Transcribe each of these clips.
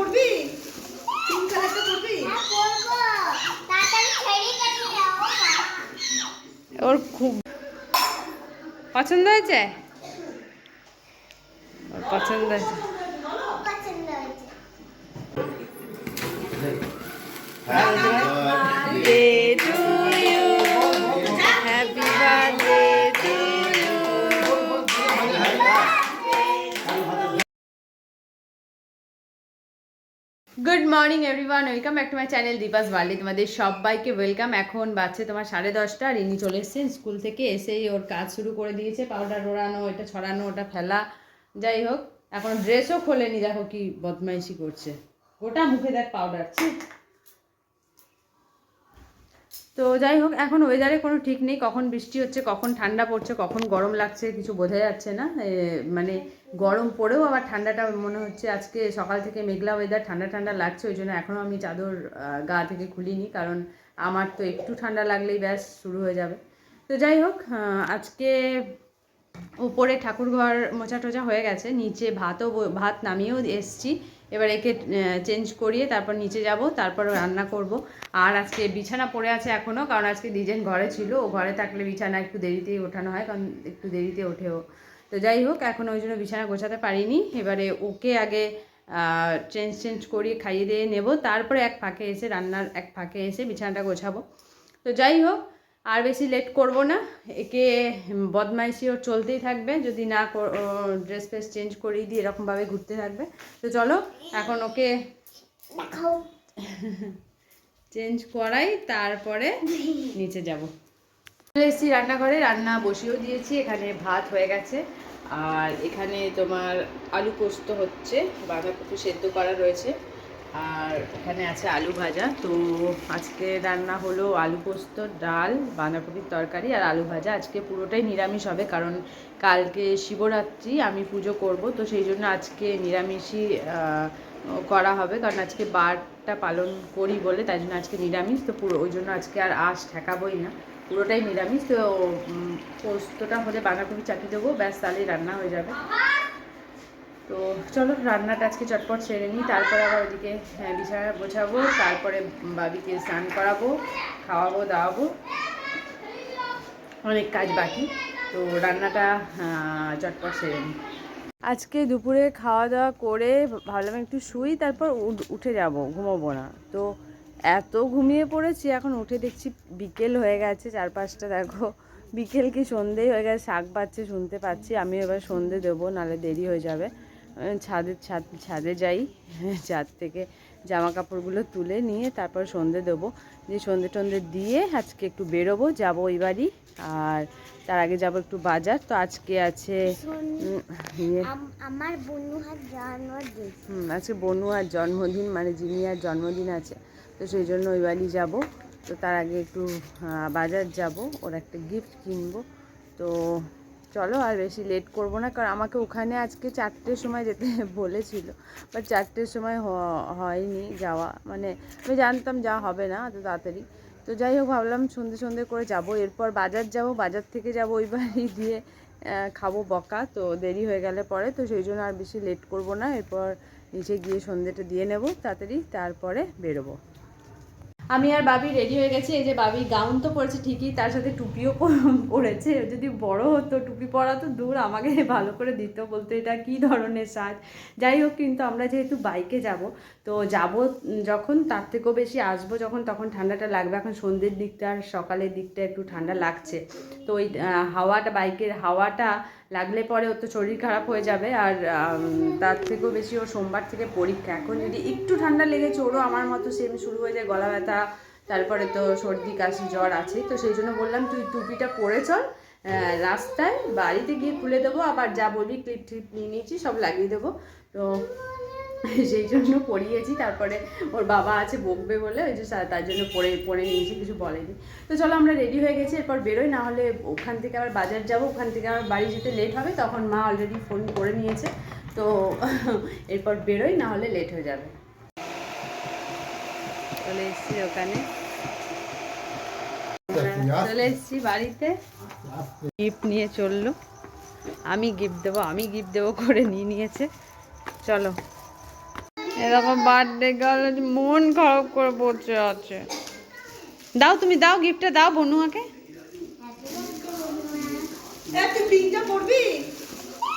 করবি? পিঙ্ক কালারটা করবি? ওর খুব পছন্দ হয়েছে, ওর পছন্দ হয়েছে। Birthday to you, happy birthday to you. Good morning everyone, welcome back to my channel Deepa's barley. তোমাদের সবাইকে ওয়েলকাম। এখন বাজছে তোমার 10:30। রিনি চলে এসেছেন স্কুল থেকে, এসেই ওর কাজ শুরু করে দিয়েছে। পাউডার ওড়ানো, এটা ছড়ানো, ওটা ফেলা, যাই হোক এখন ড্রেসও খোলেনি। দেখো কি বদমাইশি করছে, গোটা মুখে দেখ পাউডার। তো যাই হোক, এখন ওয়েদারে কোনো ঠিক নেই, কখন বৃষ্টি হচ্ছে, কখন ঠান্ডা পড়ছে, কখন গরম লাগছে, কিছু বোঝা যাচ্ছে না। মানে গরম পড়েও আবার ঠান্ডাটা মনে হচ্ছে। আজকে সকাল থেকে মেঘলা ওয়েদার, ঠান্ডা ঠান্ডা লাগছে। ওই জন্য এখনও আমি চাদর গা থেকে খুলিনি, কারণ আমার তো একটু ঠান্ডা লাগলেই ব্যাস শুরু হয়ে যাবে। তো যাই হোক, আজকে উপরে ঠাকুরঘর মোছা টোচা হয়ে গেছে, নিচে ভাত নামিয়েও এসছি। এবার একে চেঞ্জ করিয়ে তারপর নিচে যাব, তারপর রান্না করব। আর আজকে বিছানা পড়ে আছে এখনও, কারণ আজকে দিজেন ঘরে ছিল। ও ঘরে থাকলে বিছানা একটু দেরিতেই ওঠানো হয়, কারণ একটু দেরিতে ওঠেও। তো যাই হোক, এখন ওই জন্য বিছানা গোছাতে পারিনি। এবারে ওকে আগে চেঞ্জ করিয়ে খাইয়ে দিয়ে নেব, তারপরে এক ফাঁকে এসে রান্নার এক ফাঁকে এসে বিছানাটা গোছাবো। তো যাই হোক, আর বেশি লেট করব না। একে বদমাইশি ওর চলতেই থাকবে, যদি না ড্রেস ফ্রেস চেঞ্জ করিয়ে দিই এরকমভাবে ঘুরতে থাকবে। তো চলো এখন ওকে চেঞ্জ করাই, তারপরে নিচে যাব। চলে এসেছি রান্নাঘরে, রান্না বসিয়েও দিয়েছি। এখানে ভাত হয়ে গেছে, আর এখানে তোমার আলু পোস্ত হচ্ছে, বাঁধাকপি সেদ্ধ করা রয়েছে, আর এখানে আছে আলু ভাজা। তো আজকে রান্না হলো আলু পোস্ত, ডাল, বাঁধাকপির তরকারি আর আলু ভাজা। আজকে পুরোটাই নিরামিষ হবে, কারণ কালকে শিবরাত্রি, আমি পুজো করব। তো সেই জন্য আজকে নিরামিষই করা হবে, কারণ আজকে বারটা পালন করি বলে, তাই জন্য আজকে নিরামিষ। তো পুরো ওই জন্য আজকে আর আঁশ ঠেকাবোই না, পুরোটাই নিরামিষ। তো পোস্তটা হলে বাঁধাকপি চাপিয়ে দেবো, ব্যাস তাহলেই রান্না হয়ে যাবে। তো চলো রান্নাটা আজকে চটপট সেরে নিই, তারপরে আবার ওদিকে বিছানা গোছাবো, তারপরে বাবিকে স্নান করাবো, খাওয়াবো দাওয়াবো, অনেক কাজ বাকি। তো রান্নাটা চটপট সেরে নিই। আজকে দুপুরে খাওয়া দাওয়া করে ভাবলাম একটু শুই, তারপর উঠে যাব, ঘুমোবো না। তো এত ঘুমিয়ে পড়েছি, এখন উঠে দেখছি বিকেল হয়ে গেছে, 4-5টা। দেখো বিকেল কি সন্ধেই হয়ে গেছে, শাক বাজছে শুনতে পাচ্ছি। আমি এবার সন্ধে দেবো, নাহলে দেরি হয়ে যাবে। ছাদে যাই, ছাদ থেকে জামা কাপড়গুলো তুলে নিয়ে তারপর সন্ধে দেবো। দিয়ে সন্ধে দিয়ে আজকে একটু বেরোবো, যাবো ওই বাড়ি। আর তার আগে যাব একটু বাজার। তো আজকে আছে আমার বনুয়ার জন্মদিন। আজকে বনুয়ার জন্মদিন, মানে জিনিয়ার জন্মদিন আছে। তো সেই জন্য ওই বাড়ি যাবো। তো তার আগে একটু বাজার যাব, ওর একটা গিফট কিনবো। তো চলো আর বেশি লেট করব না, কারণ আমাকে ওখানে আজকে 4টের সময় যেতে বলেছিল, বাট 4টের সময় হয়নি যাওয়া। মানে আমি জানতাম যা হবে না এত তাড়াতাড়ি। তো যাই হোক, ভাবলাম সন্ধে করে যাব। এরপর বাজার যাব, বাজার থেকে যাব ওই বাড়ি, দিয়ে খাবো বকা। তো দেরি হয়ে গেলে পরে, তো সেই জন্য আর বেশি লেট করব না। এরপর নিচে গিয়ে সন্ধেটা দিয়ে নেব তাড়াতাড়ি, তারপরে বেরোবো। আমি আর বাবি রেডি হয়ে গেছি। এই যে বাবি গাউন তো পরেছে ঠিকই, তার সাথে টুপিও পরেছে। যদি বড় হতো, টুপি পরা তো দূর, আমাকে ভালো করে দিত, বলতো এটা কী ধরনের সাজ। যাই হোক, কিন্তু আমরা যেহেতু বাইকে যাব, তো যাব যখন, তার থেকেও বেশি আসবো যখন, তখন ঠান্ডাটা লাগবে। এখন সন্ধ্যের দিকটা আর সকালের দিকটা একটু ঠান্ডা লাগছে। তো ওই হাওয়াটা, বাইকের হাওয়াটা লাগলে পরে ওর তো শরীর খারাপ হয়ে যাবে। আর তার থেকেও বেশি ওর সোমবার থেকে পরীক্ষা। এখন যদি একটু ঠান্ডা লেগেছে, ওরও আমার মতো সেম শুরু হয়ে যায়, গলা ব্যথা, তারপরে তো সর্দি কাশি জ্বর আছে। তো সেই জন্য বললাম তুই টুপিটা পরে চল, রাস্তায় বাড়িতে গিয়ে খুলে দেবো, আবার যা বলবি ক্লিপ ট্লিপ নিয়ে নিয়েছি সব লাগিয়ে দেবো। তো সেই জন্য পরিয়েছি। তারপরে ওর বাবা আছে বকবে বলে, ওই যে তার জন্য পরে নিয়েছি, কিছু বলেনি। তো চলো আমরা রেডি হয়ে গেছি, এরপর বেরোই, না হলে ওখান থেকে আবার বাজার যাব, ওখান থেকে আবার বাড়ি যেতে লেট হবে। তখন মা অলরেডি ফোন করে নিয়েছে। তো এরপর বেরোই, না হলে লেট হয়ে যাবে। চলে এসেছি ওখানে, চলে এসেছি বাড়িতে। গিফট নিয়ে চললো, আমি গিফট দেবো করে নিয়েছে। চলো এরকম বার্থডে গার্ল মন খারাপ করে বসে আছে। দাও, তুমি দাও, গিফটটা দাও বনুয়াকে। তুই পিঙ্কটা পরবি?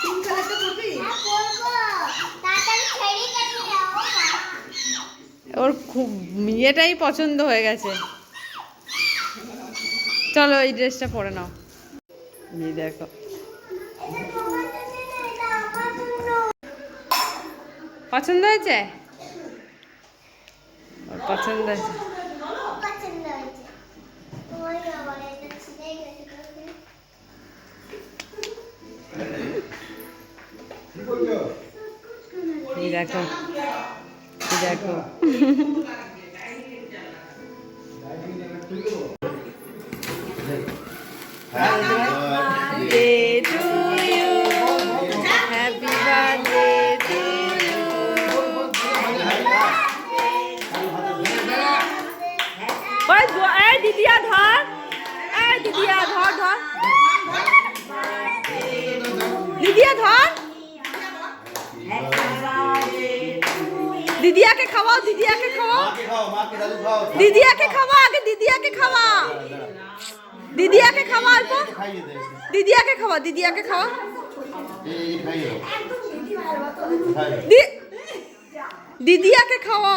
পিঙ্ক কালারটা পরবি? ওর খুব ইয়েটাই পছন্দ হয়ে গেছে। চলো এই ড্রেসটা পরে নাও। এই দেখো, পছন্দ হয়েছে? ওর পছন্দ হয়েছে। এই দেখো, এই দেখো। Birthday to you, happy birthday to you. ওই এই দিদিয়া ধর, এই দিদিয়া ধর ধর, দিদিয়া ধর, দিদিয়াকে খাওয়াও, দিদিয়াকে খাওয়াও, দিদিয়াকে খাওয়া, আগে দিদিয়াকে খাওয়া, দিদিয়াকে খাওয়া, অল্প দিদিয়াকে খাওয়া, দিদিয়াকে খাওয়া, দিদিয়াকে খাওয়া।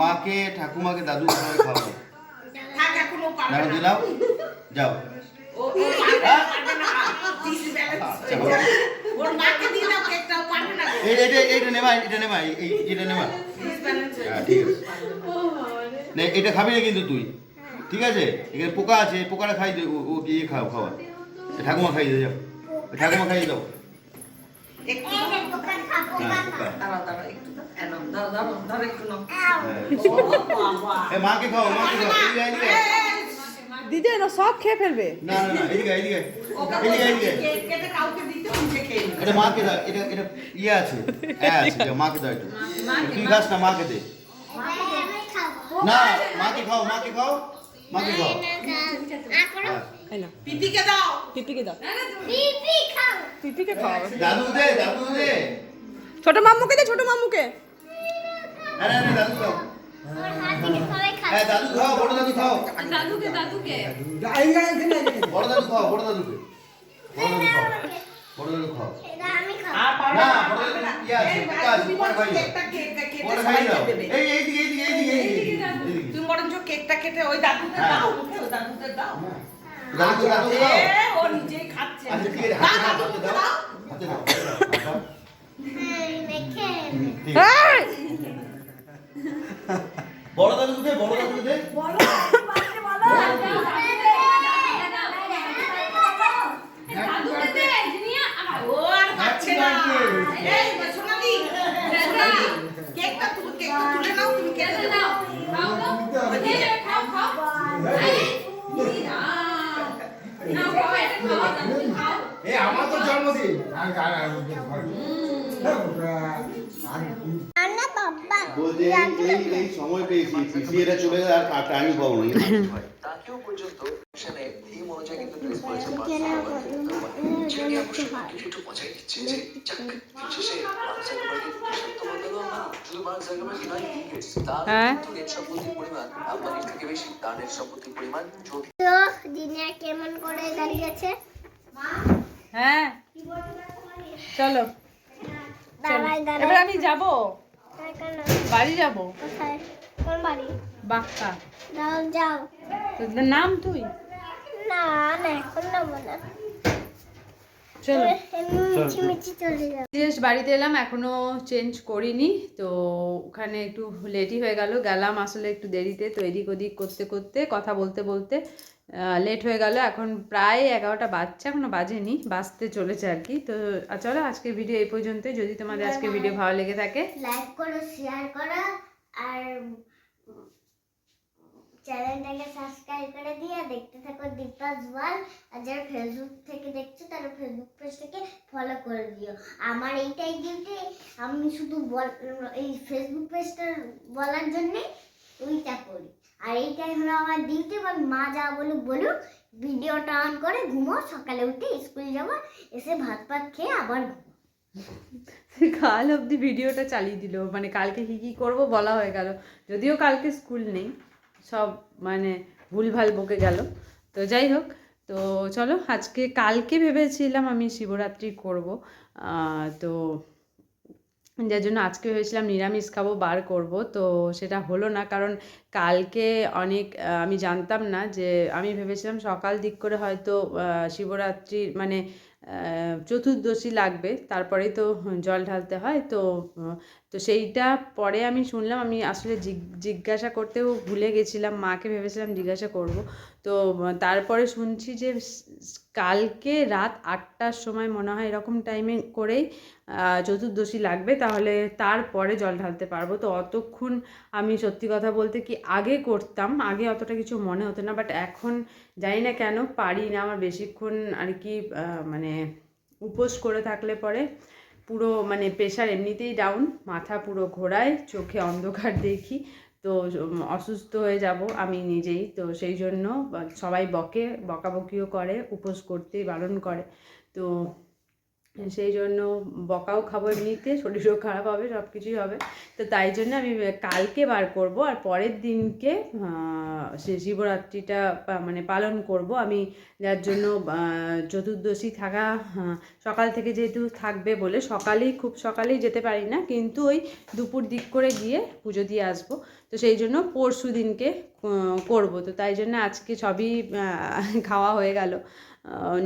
মাকে ঠাকুমাকে দাদু খাওয়াবো দিলাম, যাও। এটা নেবা, এটা নেবা, এটা নেবা, ঠিক আছে। এটা খাবি না কিন্তু তুই, ঠিক আছে? এখানে পোকা আছে, পোকাটা খাই দে, ও গিয়ে খাওয়া, ঠাকুমা খাই দে, যাও, ঠাকুমা খাইয়ে দাও। মাকে খাও, মাকে খাও, দিদি না সব খেয়ে ফেলবে। না না না, এদিকে এদিকে এদিকে, এটা মাকে দাও, এটা ইয়ে আছে, আছে, মাকে দাও, একটু তুই খাস না, মাকে দে। না, মাকে খাও, মাকে খাও, মাকে খাও। পিপিকে দাও, পিপিকে দাও, পিপি খাও, পিপিকে খাও। দাদু দে, দাদু দে, ছোট মাম্মুকে দে, ছোট মাম্মুকে। না না না, দাদু খাও, ওর হাত থেকে সবাই খায়। হ্যাঁ দাদু খাও, বড় দাদু খাও, দাদুকে দাদুকে বড় দাদু খাও, বড় দাদুকে, বড় দাদু খাও, বড় দাদু খাও। এটা আমি খাবো। না, বড় দাদু ইয়ে আছে, পোকা আছে, পরে খাই দাও, পরে খাই দাও। এইদিকে এইদিকে এইদিকে এইদিকে, তুমি বরঞ্চ কেকটা কেটে ওই দাদুকে দাও, মুখে ওই দাদুকে দাও। দাদু দাদু খাও। ও নিজেই খাচ্ছে। আচ্ছা ঠিক আছে, হাতে দাও, হাতে দাও, হাতে দাও, দাও। হ্যাঁ, দেখে ঠিক আছে। এই! বড় দাদুকে দে, বড় দাদুকে দে। ও আর খাচ্ছে না। এই সোনালি, কেকটা তুলে নাও, তুমি কেটে নাও। আমার তো জন্মদিন না বাবা বলতে এই সময় পেয়েছি, পিসি এটা চলে গেলে আর টাইমই পাবো না। তাকেও পর্যন্ত সেখানে থিম অনুযায়ী কিন্তু ড্রেস করেছে যেটি অবশ্য একটু মজাই দিচ্ছে যে যাক শেষে মার্ক জাকারবার্গের সত্য বলতে না, শুধু মার্ক জাকারবার্গই নয়, গেটস তার কিন্তু নেট সম্পত্তির পরিমাণ আম্বানির থেকে বেশি। তার নেট সম্পত্তির পরিমাণ তো দিনে কেমন করে দাঁড়িয়েছে। হ্যাঁ চলো, দাঁড়াই এবার দাঁড়াই আমি যাব, কেন বাড়ি যাব, কোথায়, কোন বাড়ি? বাক্কা। যাও যাও। তোর নাম তুই? না না এখন নামো না, চলো। মিছি মিছি চলে যাও। জাস্ট বাড়িতে এলাম, এখনো চেঞ্জ করিনি, তো ওখানে একটু লেটই হয়ে গেলাম আসলে একটু দেরিতে, তো এদিক ওদিক করতে করতে কথা বলতে বলতে লেট হয়ে গেল। এখন প্রায় 11টা বাজছে, এখনো বাজেনি, বাজতে চলেছে আর কি। তো চলো আজকের ভিডিও এই পর্যন্তই। যদি তোমাদের আজকের ভিডিও ভালো লেগে থাকে লাইক করো, শেয়ার করো, আর চ্যানেলটাকে সাবস্ক্রাইব করে দিয়ে দেখতে থাকো দীপাস ওয়ার্ল্ড। আর যারা ফেসবুক থেকে দেখছো তারা ফেসবুক পেজটাকে ফলো করে দিও। আমার এইটাই ডিউটি, আমি শুধু এই ফেসবুক পেজটা বলার জন্যে ওইটা করি। আর আর এইটাই হলো আমার ডিউটি। এবার মা যা বলুক, ভিডিওটা অন করে ঘুমো, সকালে উঠে স্কুল যাবো, এসে ভাত খেয়ে আবার ঘুমো। কাল অবধি ভিডিওটা চালিয়ে দিল, মানে কালকে কী কী করবো বলা হয়ে গেল, যদিও কালকে স্কুল নেই, সব মানে ভুলভাল বকে গেল। তো যাই হোক, তো চলো কালকে ভেবেছিলাম আমি শিবরাত্রি করব, তো যার জন্য আজকে ভেবেছিলাম নিরামিষ খাবো, বার করব, তো সেটা হলো না। কারণ কালকে অনেক আমি জানতাম না, যে আমি ভেবেছিলাম সকাল দিক করে হয়তো শিবরাত্রির মানে চতুর্দশী লাগবে, তারপরেই তো জল ঢালতে হয়। তো সেইটা পরে আমি শুনলাম, আমি আসলে জিজ্ঞাসা করতেও ভুলে গেছিলাম, মাকে ভেবেছিলাম জিজ্ঞাসা করব। তো তারপরে শুনছি যে কালকে রাত 8টার সময় মনে হয় এরকম টাইমে করেই চতুর্দশী লাগবে, তাহলে তারপরে জল ঢালতে পারবো। তো অতক্ষণ আমি সত্যি কথা বলতে কি আগে করতাম, আগে অতটা কিছু মনে হতো না, বাট এখন জানি না কেন পারি না। আমার বেশিক্ষণ আর কি মানে উপোস করে থাকলে পরে পুরো মানে প্রেশার এমনিতেই ডাউন, মাথা পুরো ঘোরায়, চোখে অন্ধকার দেখি, তো অসুস্থ হয়ে যাব আমি নিজেই। তো সেই জন্য সবাই বকাবকিও করে, উপোস করতেই বারণ করে। তো সেই জন্য বকাও খাবো, এমনিতে শরীরও খারাপ হবে, সব কিছুই হবে। তো তাই জন্য আমি কালকে বার করব, আর পরের দিনকে সে শিবরাত্রিটা মানে পালন করব আমি, যার জন্য চতুর্দশী থাকা সকাল থেকে যেহেতু থাকবে বলে খুব সকালেই যেতে পারি না, কিন্তু ওই দুপুর দিক করে গিয়ে পুজো দিয়ে আসবো। তো সেই জন্য পরশু দিনকে করব। তো তাই জন্য আজকে সবই খাওয়া হয়ে গেল,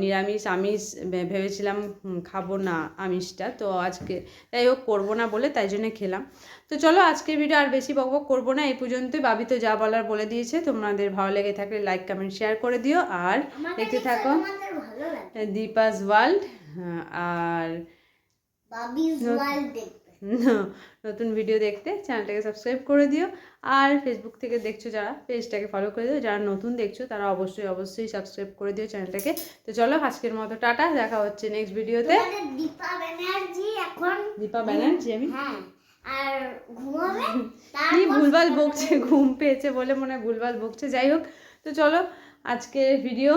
নিরামিষ আমিষ ভেবেছিলাম খাবো না আমিষটা, তো আজকে যাই হোক করবো না বলে তাই জন্য খেলাম। তো চলো আজকের ভিডিও আর বেশি বকবক করবো না, এই পর্যন্তই। বাবি তো যা বলার বলে দিয়েছে। তোমাদের ভালো লেগে থাকলে লাইক কমেন্ট শেয়ার করে দিও, আর দেখতে থাকো দীপাস ওয়ার্ল্ড আর বাবিস ওয়ার্ল্ড দেখবে। নতুন ভিডিও দেখতে চ্যানেলটাকে সাবস্ক্রাইব করে দিও, আর ফেসবুক থেকে দেখছো যারা পেজটাকে ফলো করে দিও, যারা নতুন দেখছো তারা অবশ্যই সাবস্ক্রাইব করে দিও চ্যানেলটাকে। তো চলো আজকের মতো টাটা, দেখা হচ্ছে নেক্সট ভিডিওতে। দীপা ব্যানার্জি আমি হ্যাঁ আর ঘুমাবে, কি ভুলভাল বকছে, ঘুম পেয়েছে বলে মনে হয় ভুলভাল বকছে। যাই হোক, তো চলো আজকের ভিডিও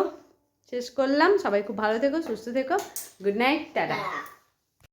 শেষ করলাম। সবাই খুব ভালো থেকো, সুস্থ থেকো, গুড নাইট, টাটা।